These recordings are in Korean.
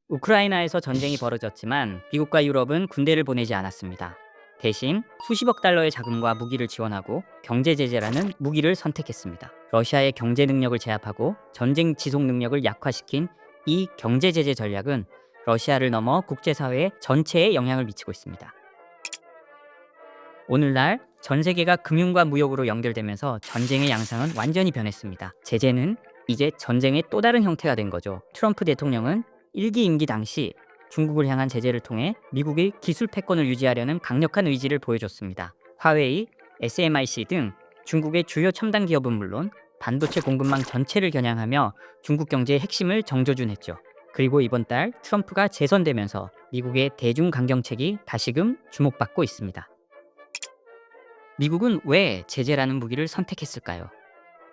우크라이나에서 전쟁이 벌어졌지만 미국과 유럽은 군대를 보내지 않았습니다. 대신 수십억 달러의 자금과 무기를 지원하고 경제 제재라는 무기를 선택했습니다. 러시아의 경제 능력을 제압하고 전쟁 지속 능력을 약화시킨 이 경제 제재 전략은 러시아를 넘어 국제사회 전체에 영향을 미치고 있습니다. 오늘날 전 세계가 금융과 무역으로 연결되면서 전쟁의 양상은 완전히 변했습니다. 제재는 이제 전쟁의 또 다른 형태가 된 거죠. 트럼프 대통령은 1기 임기 당시 중국을 향한 제재를 통해 미국의 기술 패권을 유지하려는 강력한 의지를 보여줬습니다. 화웨이, SMIC 등 중국의 주요 첨단 기업은 물론 반도체 공급망 전체를 겨냥하며 중국 경제의 핵심을 정조준했죠. 그리고 이번 달 트럼프가 재선되면서 미국의 대중 강경책이 다시금 주목받고 있습니다. 미국은 왜 제재라는 무기를 선택했을까요?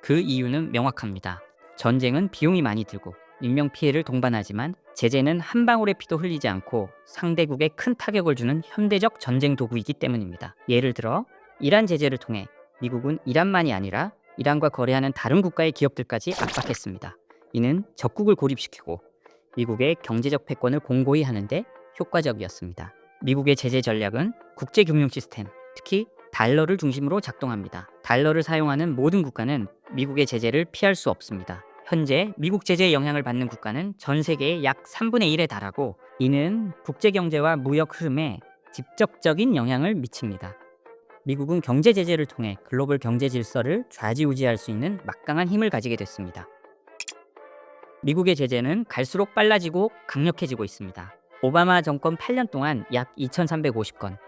그 이유는 명확합니다. 전쟁은 비용이 많이 들고 인명피해를 동반하지만 제재는 한 방울의 피도 흘리지 않고 상대국에 큰 타격을 주는 현대적 전쟁 도구이기 때문입니다. 예를 들어 이란 제재를 통해 미국은 이란만이 아니라 이란과 거래하는 다른 국가의 기업들까지 압박했습니다. 이는 적국을 고립시키고 미국의 경제적 패권을 공고히 하는데 효과적이었습니다. 미국의 제재 전략은 국제금융 시스템, 특히 달러를 중심으로 작동합니다. 달러를 사용하는 모든 국가는 미국의 제재를 피할 수 없습니다. 현재 미국 제재의 영향을 받는 국가는 전 세계의 약 3분의 1에 달하고 이는 국제 경제와 무역 흐름에 직접적인 영향을 미칩니다. 미국은 경제 제재를 통해 글로벌 경제 질서를 좌지우지할 수 있는 막강한 힘을 가지게 됐습니다. 미국의 제재는 갈수록 빨라지고 강력해지고 있습니다. 오바마 정권 8년 동안 약 2,350건,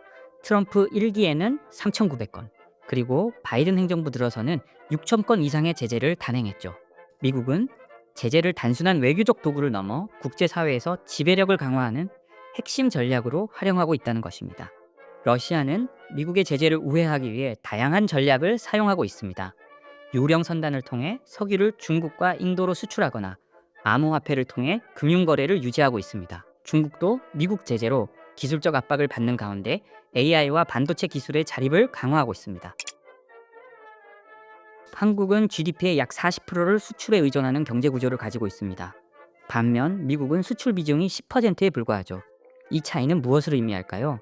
트럼프 1기에는 3,900건, 그리고 바이든 행정부 들어서는 6,000건 이상의 제재를 단행했죠. 미국은 제재를 단순한 외교적 도구를 넘어 국제사회에서 지배력을 강화하는 핵심 전략으로 활용하고 있다는 것입니다. 러시아는 미국의 제재를 우회하기 위해 다양한 전략을 사용하고 있습니다. 유령 선단을 통해 석유를 중국과 인도로 수출하거나 암호화폐를 통해 금융거래를 유지하고 있습니다. 중국도 미국 제재로 기술적 압박을 받는 가운데 AI와 반도체 기술의 자립을 강화하고 있습니다. 한국은 GDP의 약 40%를 수출에 의존하는 경제 구조를 가지고 있습니다. 반면 미국은 수출 비중이 10%에 불과하죠. 이 차이는 무엇을 의미할까요?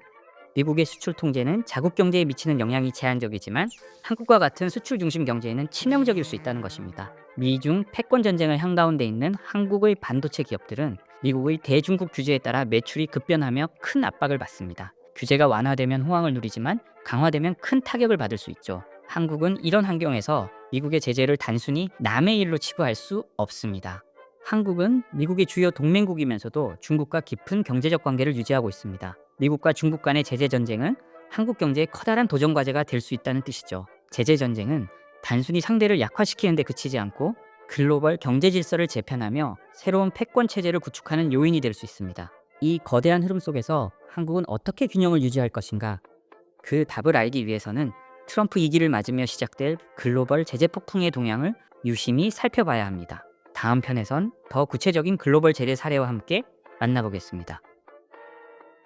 미국의 수출 통제는 자국 경제에 미치는 영향이 제한적이지만 한국과 같은 수출 중심 경제에는 치명적일 수 있다는 것입니다. 미중 패권 전쟁을 한가운데 있는 한국의 반도체 기업들은 미국의 대중국 규제에 따라 매출이 급변하며 큰 압박을 받습니다. 규제가 완화되면 호황을 누리지만 강화되면 큰 타격을 받을 수 있죠. 한국은 이런 환경에서 미국의 제재를 단순히 남의 일로 치부할 수 없습니다. 한국은 미국의 주요 동맹국이면서도 중국과 깊은 경제적 관계를 유지하고 있습니다. 미국과 중국 간의 제재 전쟁은 한국 경제의 커다란 도전 과제가 될 수 있다는 뜻이죠. 제재 전쟁은 단순히 상대를 약화시키는 데 그치지 않고 글로벌 경제 질서를 재편하며 새로운 패권 체제를 구축하는 요인이 될 수 있습니다. 이 거대한 흐름 속에서 한국은 어떻게 균형을 유지할 것인가? 그 답을 알기 위해서는 트럼프 2기를 맞으며 시작될 글로벌 제재 폭풍의 동향을 유심히 살펴봐야 합니다. 다음 편에선 더 구체적인 글로벌 제재 사례와 함께 만나보겠습니다.